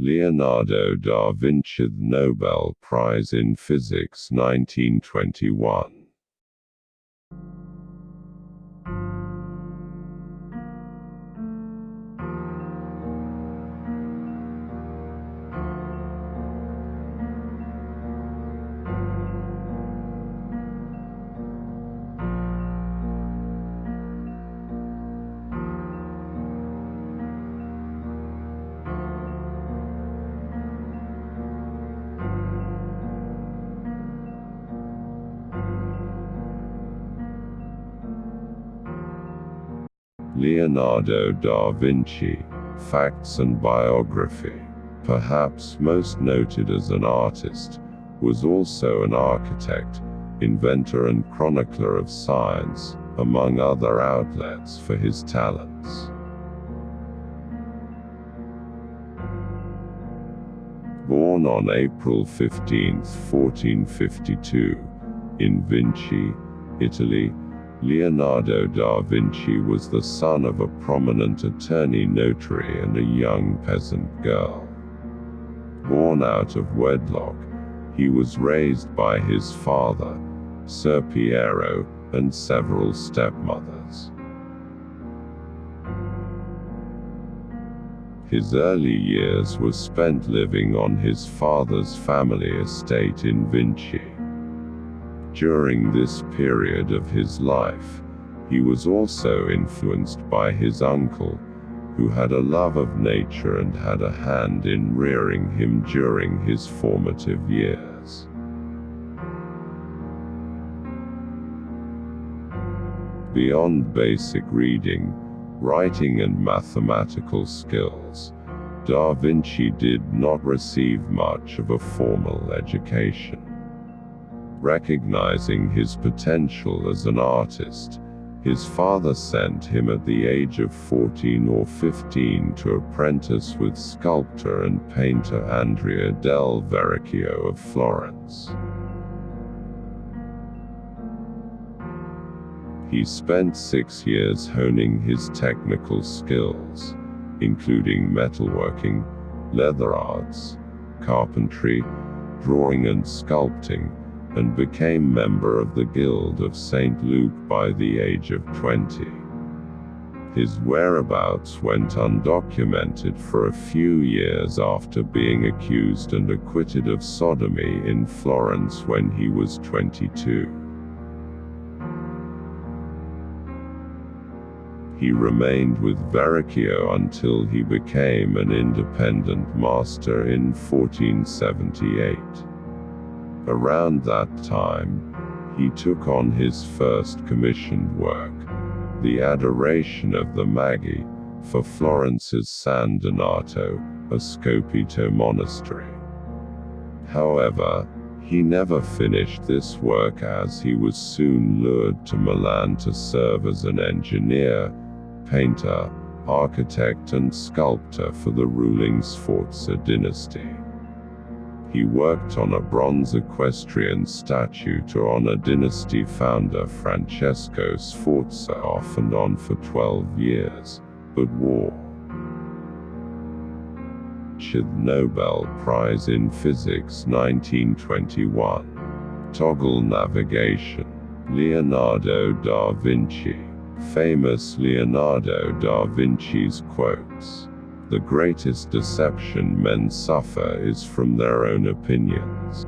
Leonardo da Vinci, Nobel Prize in Physics 1921. Leonardo da Vinci, Facts and Biography. Perhaps most noted as an artist, was also an architect, inventor and chronicler of science, among other outlets for his talents. Born on April 15, 1452, in Vinci, Italy, Leonardo da Vinci was the son of a prominent attorney notary and a young peasant girl. Born out of wedlock, he was raised by his father, Ser Piero, and several stepmothers. His early years were spent living on his father's family estate in Vinci. During this period of his life, he was also influenced by his uncle, who had a love of nature and had a hand in rearing him during his formative years. Beyond basic reading, writing and mathematical skills, Da Vinci did not receive much of a formal education. Recognizing his potential as an artist, his father sent him at the age of 14 or 15 to apprentice with sculptor and painter Andrea del Verrocchio of Florence. He spent 6 years honing his technical skills, including metalworking, leather arts, carpentry, drawing and sculpting, and became member of the Guild of St. Luke by the age of 20. His whereabouts went undocumented for a few years after being accused and acquitted of sodomy in Florence when he was 22. He remained with Verrocchio until he became an independent master in 1478. Around that time, he took on his first commissioned work, The Adoration of the Magi, for Florence's San Donato, a Scopito monastery. However, he never finished this work as he was soon lured to Milan to serve as an engineer, painter, architect and sculptor for the ruling Sforza dynasty. He worked on a bronze equestrian statue to honor dynasty founder Francesco Sforza off and on for 12 years, but war. Nobel Prize in Physics 1921. Toggle navigation. Leonardo da Vinci. Famous Leonardo da Vinci's quotes. The greatest deception men suffer is from their own opinions.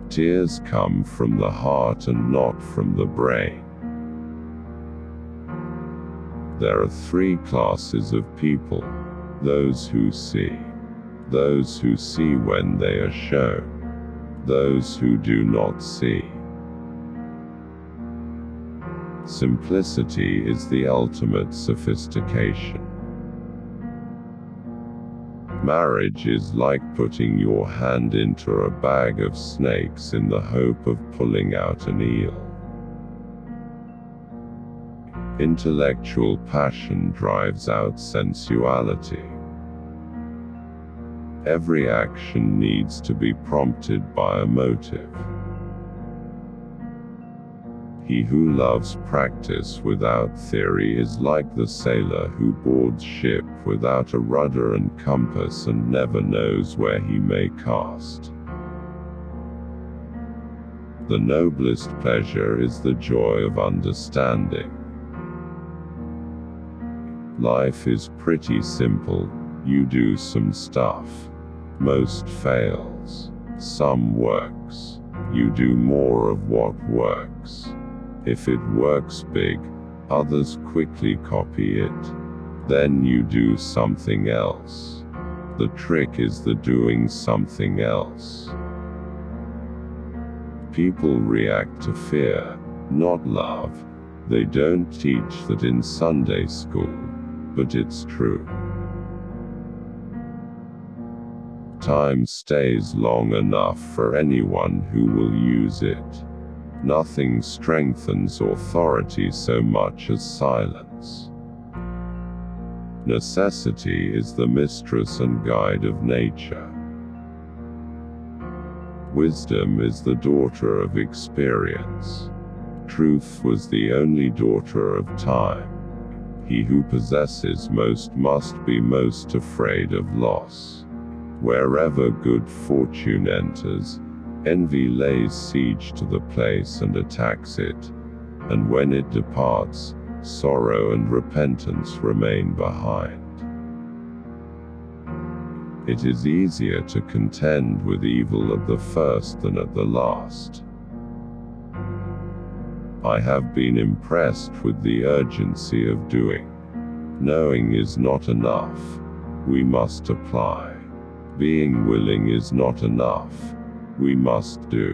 Tears come from the heart and not from the brain. There are 3 classes of people: those who see when they are shown, those who do not see. Simplicity is the ultimate sophistication. Marriage is like putting your hand into a bag of snakes in the hope of pulling out an eel. Intellectual passion drives out sensuality. Every action needs to be prompted by a motive. He who loves practice without theory is like the sailor who boards ship without a rudder and compass and never knows where he may cast. The noblest pleasure is the joy of understanding. Life is pretty simple. You do some stuff. Most fails. Some works. You do more of what works. If it works big, others quickly copy it. Then you do something else. The trick is the doing something else. People react to fear, not love. They don't teach that in Sunday school, but it's true. Time stays long enough for anyone who will use it. Nothing strengthens authority so much as silence. Necessity is the mistress and guide of nature. Wisdom is the daughter of experience. Truth was the only daughter of time. He who possesses most must be most afraid of loss. Wherever good fortune enters, envy lays siege to the place and attacks it, and when it departs, sorrow and repentance remain behind. It is easier to contend with evil at the first than at the last. I have been impressed with the urgency of doing. Knowing is not enough. We must apply. Being willing is not enough. We must do.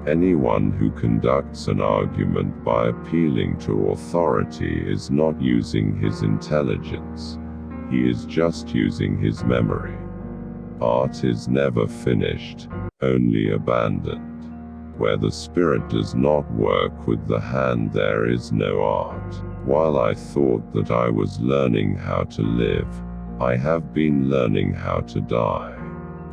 Anyone who conducts an argument by appealing to authority is not using his intelligence. He is just using his memory. Art is never finished, only abandoned. Where the spirit does not work with the hand, there is no art. While I thought that I was learning how to live, I have been learning how to die.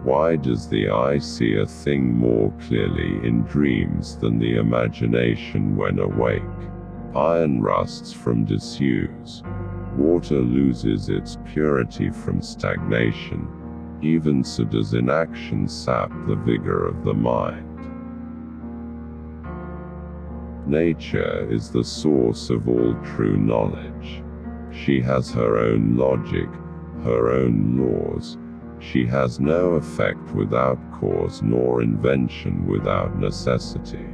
Why does the eye see a thing more clearly in dreams than the imagination when awake? Iron rusts from disuse. Water loses its purity from stagnation. Even so does inaction sap the vigor of the mind. Nature is the source of all true knowledge. She has her own logic, her own laws. She has no effect without cause nor invention without necessity.